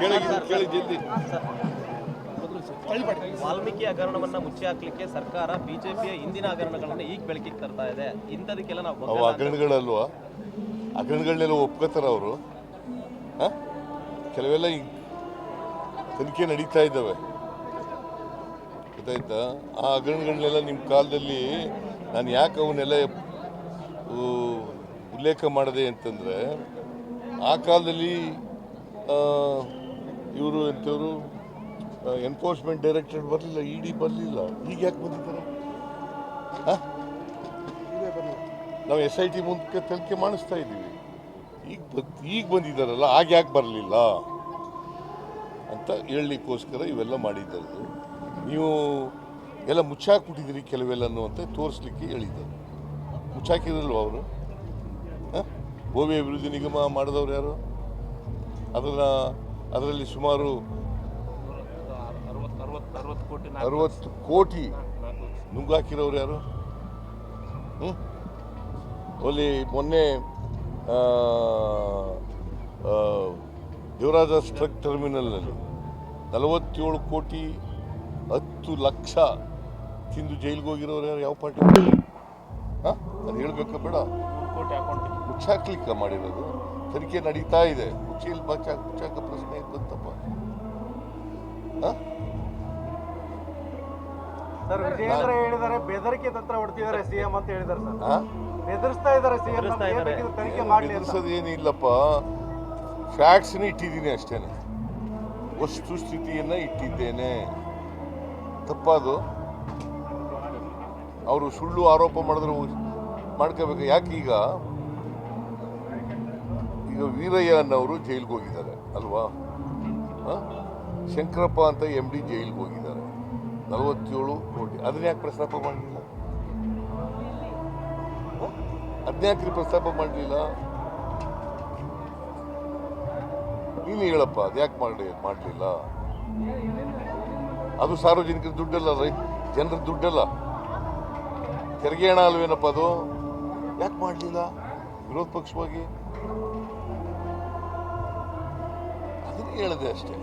ಕೇಳಿ ಜಲ್ದಿ. ವಾಲ್ಮೀಕಿ ಹಗರಣವನ್ನ ಮುಚ್ಚಿ ಹಾಕ್ಲಿಕ್ಕೆ ಸರ್ಕಾರ ಬಿಜೆಪಿಯ ಹಿಂದಿನ ಹಗರಣಗಳನ್ನ ಈಗ ಬೆಳಕಿಗೆ ತರ್ತಾ ಇದೆ. ಇಂಥದಕ್ಕೆಲ್ಲ ನಾವು ಹಗರಣಗಳಲ್ವಾ, ಹಗರಣಗಳನ್ನೆಲ್ಲ ಒಪ್ಕೋತಾರ ಅವರು. ಕೆಲವೆಲ್ಲ ಈಗ ತನಿಖೆ ನಡೀತಾ ಇದ್ದಾವೆ, ಗೊತ್ತಾಯ್ತಾ? ಆ ಹಗರಣಗಳನ್ನೆಲ್ಲ ನಿಮ್ಮ ಕಾಲದಲ್ಲಿ ನಾನು ಯಾಕೆ ಅವನ್ನೆಲ್ಲ ಉಲ್ಲೇಖ ಮಾಡಿದೆ ಅಂತಂದರೆ, ಆ ಕಾಲದಲ್ಲಿ ಇವರು ಎಂಥವರು ಎನ್ಫೋರ್ಸ್ಮೆಂಟ್ ಡೈರೆಕ್ಟರೇಟ್ ಬರಲಿಲ್ಲ, ಇಡಿ ಬರಲಿಲ್ಲ. ಈಗ ಯಾಕೆ ಬಂದಿದ್ದಾರೆ? ನಾವು SIT ಮುಂದಕ್ಕೆ ತನಿಖೆ ಮಾಡಿಸ್ತಾ ಇದ್ದೀವಿ. ಈಗ ಬಂದಿದ್ದಾರಲ್ಲ, ಆಗ ಯಾಕೆ ಬರಲಿಲ್ಲ ಅಂತ ಹೇಳಲಿಕ್ಕೋಸ್ಕರ ಇವೆಲ್ಲ ಮಾಡಿದ್ದದು. ನೀವು ಎಲ್ಲ ಮುಚ್ಚಾಕ್ಬಿಟ್ಟಿದ್ದೀರಿ ಕೆಲವೆಲ್ಲನೂ ಅಂತ ತೋರಿಸ್ಲಿಕ್ಕೆ ಹೇಳಿದ್ದಾರೆ. ಮುಚ್ಚಾಕಿರಲ್ವ ಅವರು? ಭೂಮಿ ಅಭಿವೃದ್ಧಿ ನಿಗಮ ಮಾಡಿದವ್ರು ಯಾರು? ಅದರಲ್ಲಿ ಸುಮಾರು 60 ಕೋಟಿ ನುಂಗಾಕಿರೋರು ಯಾರು? ಅಲ್ಲಿ ಮೊನ್ನೆ ದೇವರಾಜ ಟ್ರಕ್ ಟರ್ಮಿನಲ್ನಲ್ಲಿ 47 ಕೋಟಿ 10 ಲಕ್ಷ ತಿಂದು ಜೈಲಿಗೆ ಹೋಗಿರೋರು ಯಾರು? ಯಾವ ಪಾರ್ಟಿ? ಅದು ಹೇಳ್ಬೇಕಾ ಬೇಡ? ಮುಚ್ಚಾಕ್ಲಿಕ್ಕೆ ಮಾಡಿರೋದು. ತನಿಖೆ ನಡೀತಾ ಇದೆ. ಮುಚ್ಚಾಕ ಪ್ರಶ್ನೆ ಬಂತಪ್ಪ. ಸರ್, ವಿಜಯೇಂದ್ರ ಹೇಳಿದ್ದಾರೆ ಬೆದರಿಕೆ ತಂತ್ರ ಹೊಡ್ತಿದ್ದಾರೆ ಸಿಎಂ ಅಂತ ಹೇಳಿದ್ದಾರೆ ಸರ್. ಬೆದರಿಸ್ತಾ ಇದ್ದಾರೆ ಸಿಎಂ, ತನಿಖೆ ಮಾಡಲಿ. ಏನಿಲ್ಲಪ್ಪ, ಫ್ಯಾಕ್ಟ್ಸ್ನ ಇಟ್ಟಿದ್ದೀನಿ ಅಷ್ಟೇನೆ, ವಸ್ತು ಸ್ಥಿತಿಯನ್ನ ಇಟ್ಟಿದ್ದೇನೆ. ತಪ್ಪದು. ಅವರು ಸುಳ್ಳು ಆರೋಪ ಮಾಡಿದ್ರು ಮಾಡ್ಕೋಬೇಕು. ಯಾಕೆ ಈಗ ವೀರಯ್ಯ ಅನ್ನೋರು ಜೈಲಿಗೆ ಹೋಗಿದ್ದಾರೆ ಅಲ್ವಾ? ಶಂಕರಪ್ಪ ಅಂತ MD ಜೈಲಿಗೆ ಹೋಗಿದ್ದಾರೆ. 47 ಕೋಟಿ. ಅದನ್ನ ಯಾಕೆ ಪ್ರಸ್ತಾಪ ಮಾಡಲಿಲ್ಲ? ಅದನ್ಯಾಕ್ರಿ ಪ್ರಸ್ತಾಪ ಮಾಡಲಿಲ್ಲ? ನೀನು ಹೇಳಪ್ಪ, ಅದ್ಯಾಕೆ ಮಾಡಲಿಲ್ಲ? ಅದು ಸಾರ್ವಜನಿಕರ ದುಡ್ಡಲ್ಲ, ಜನರ ದುಡ್ಡಲ್ಲ, ತೆರಿಗೆ ಹಣ ಅಲ್ವೇನಪ್ಪ ಅದು? ಯಾಕೆ ಮಾಡಲಿಲ್ಲ ವಿರೋಧ ಪಕ್ಷವಾಗಿ? ಅದನ್ನೇ ಹೇಳಿದೆ ಅಷ್ಟೇ.